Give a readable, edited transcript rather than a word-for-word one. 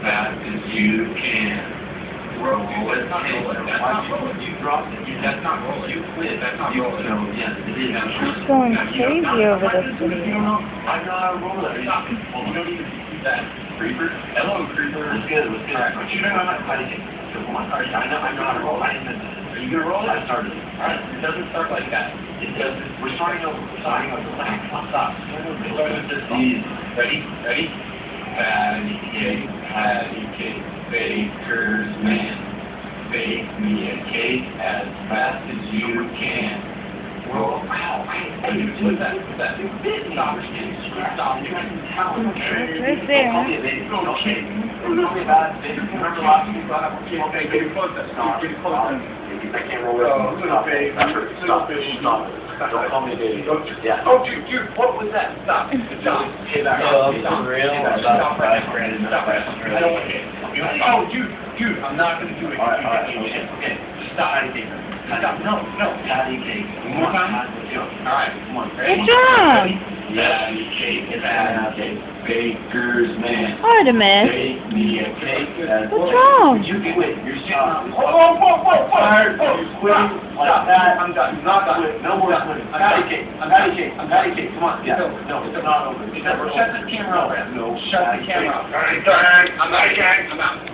fast as you can. Roll it, that's not rolling. You dropped it. That's not rolling. You quit. That's not rolling. No, yes, it is. He's going crazy over this video. I know how to roll it. Stop. Well, you don't even see that. Creeper? Hello, Creeper. What's good? What's good? Alright, but you know I'm not fighting it. So come on. Alright, I know how to roll. Are you going to roll it? I started it. Alright, it doesn't start like that. It doesn't. We're starting over. We're starting over. Stop. Ready? Ready? Patty cake, baker's man. Bake me a cake as fast as you can. Roll. Ow, hey, what's that? What's that? Stop. Stop. You can tell. It's right there. Okay. Tell me about it, baby. Remember last week you brought up okay, baby, close that. Stop. Get close. I can't roll it. Stop. Stop. Don't call me baby. Yeah. Oh, dude, what was that? Stop. Stop. Hey, back up. Stop. Stop right now. Stop. I don't want it. Oh, dude, I'm not going to do it. Okay. Just stop. Stop. No. Patty cake. One more time? All right. Come on. Good job. Patty cake. Patty cake. Baker's man. Artemis. Bake me a cake. What's wrong? You quit. You're sitting on. Whoa. Tired. You're quitting like that. I'm done. Not quit. No more quitting. Patty cake. Come on. Yeah. No, it's not over. Shut the camera off. No. Shut the camera off. All right. I'm out.